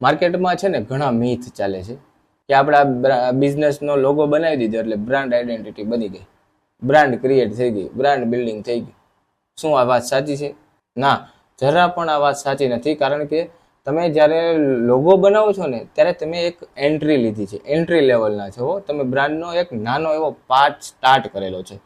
માર્કેટમાં છે ને ઘણા મીથ ચાલે છે કે આપણા બિઝનેસનો લોગો બનાવી દીધો એટલે બ્રાન્ડ આઈડેન્ટિટી બની ગઈ, બ્રાન્ડ ક્રિએટ થઈ ગઈ, બ્રાન્ડ બિલ્ડિંગ થઈ ગઈ. શું આ વાત સાચી છે? ના, જરા પણ આ વાત સાચી નથી. કારણ કે તમે જ્યારે લોગો બનાવો છો ને ત્યારે તમે એક એન્ટ્રી લીધી છે, એન્ટ્રી લેવલના છો. તમે બ્રાન્ડનો એક નાનો એવો પાર્ટ સ્ટાર્ટ કરેલો છે.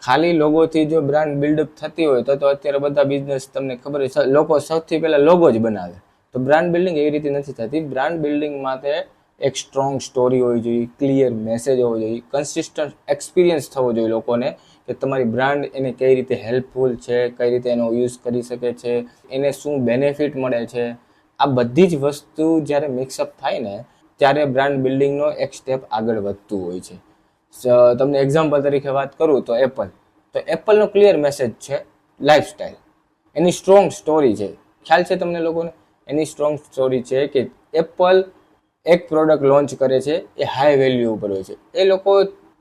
ખાલી લોગોથી જો બ્રાન્ડ બિલ્ડઅપ થતી હોય તો અત્યારે બધા બિઝનેસ તમને ખબર છે, લોકો સૌથી પહેલા લોગો જ બનાવે. તો બ્રાન્ડ બિલ્ડિંગ એવી રીતે નથી થતી. બ્રાન્ડ બિલ્ડિંગ માટે એક સ્ટ્રોંગ સ્ટોરી હોવી જોઈએ, ક્લિયર મેસેજ હોવો જોઈએ, કન્સિસ્ટન્ટ એક્સપિરિયન્સ થવો જોઈએ લોકોને કે તમારી બ્રાન્ડ એને કઈ રીતે હેલ્પફુલ છે, કઈ રીતે એનો યુઝ કરી શકે છે, એને શું બેનિફિટ મળે છે. આ બધી જ વસ્તુ જ્યારે મિક્સઅપ થાય ને ત્યારે બ્રાન્ડ બિલ્ડિંગનો એક સ્ટેપ આગળ વધતું હોય છે. તમને એક્ઝામ્પલ તરીકે વાત કરું તો એપલનો ક્લિયર મેસેજ છે લાઈફસ્ટાઈલ. એની સ્ટ્રોંગ સ્ટોરી છે. ખ્યાલ છે તમને લોકોને? એની સ્ટ્રોંગ સ્ટોરી છે કે એપલ એક પ્રોડક્ટ લોન્ચ કરે છે, એ હાઈ વેલ્યુ ઉપર હોય છે. એ લોકો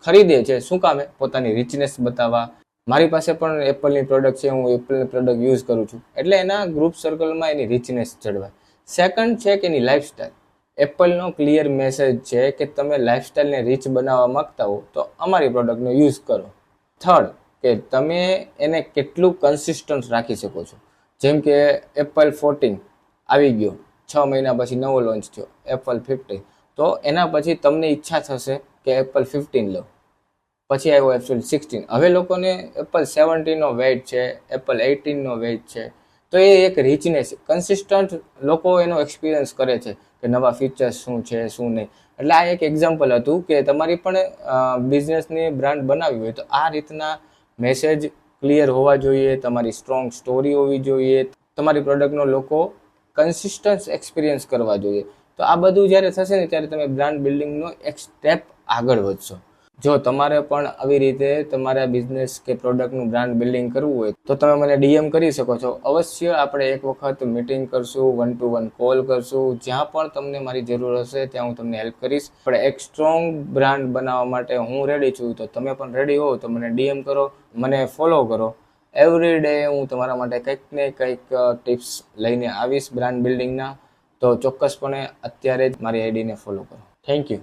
ખરીદે છે શું કામે? પોતાની રિચનેસ બતાવવા. મારી પાસે પણ એપલની પ્રોડક્ટ છે, હું એપલની પ્રોડક્ટ યુઝ કરું છું, એટલે એના ગ્રુપ સર્કલમાં એની રિચનેસ જળવાય. સેકન્ડ છે કે એની લાઈફસ્ટાઈલ. એપલનો ક્લિયર મેસેજ છે કે તમે લાઈફસ્ટાઈલને રીચ બનાવવા માંગતા હો તો અમારી પ્રોડક્ટનો યુઝ કરો. થર્ડ કે તમે એને કેટલું કન્સિસ્ટન્ટ રાખી શકો છો. જેમ કે એપલ 14 આવી ગયો, 6 મહિના પછી નવો લોન્ચ થયો એપલ 15, તો એના પછી તમને ઈચ્છા થશે કે એપલ 15 લો. પછી આવ્યો એપલ 16. હવે લોકોને એપલ 17નો વેઇટ છે, એપલ 18નો વેઇટ છે. તો એ એક રિચનેસ, કન્સિસ્ટન્ટ લોકો એનો એક્સપિરિયન્સ કરે છે કે નવા ફીચર્સ શું છે શું નહીં. એટલે આ એક એક્ઝામ્પલ હતું કે તમારી પણ બિઝનેસની બ્રાન્ડ બનાવવી હોય તો આ રીતના મેસેજ ક્લિયર હોવા જોઈએ, તમારી સ્ટ્રોંગ સ્ટોરી હોવી જોઈએ, તમારી પ્રોડક્ટનો લોકો કન્સિસ્ટન્ટ એક્સપિરિયન્સ કરવા જોઈએ. તો આ બધું જ્યારે થશે ને ત્યારે તમે બ્રાન્ડ બિલ્ડિંગનો એક સ્ટેપ આગળ વધશો. જો તમારે પણ આવી રીતે તમારા બિઝનેસ કે પ્રોડક્ટનું બ્રાન્ડ બિલ્ડિંગ કરવું હોય તો તમે મને ડીએમ કરી શકો છો. અવશ્ય આપણે એક વખત મીટિંગ કરશું, 1-to-1 કોલ કરશું. જ્યાં પણ તમને મારી જરૂર હશે ત્યાં હું તમને હેલ્પ કરીશ. પણ એક સ્ટ્રોંગ બ્રાન્ડ બનાવવા માટે હું રેડી છું, તો તમે પણ રેડી હો તો મને ડીએમ કરો, મને ફોલો કરો. એવરી ડે હું તમારા માટે કંઈક ને કંઈક ટિપ્સ લઈને આવીશ બ્રાન્ડ બિલ્ડિંગના. તો ચોક્કસપણે અત્યારે જ મારી આઈડીને ફોલો કરો. Thank you.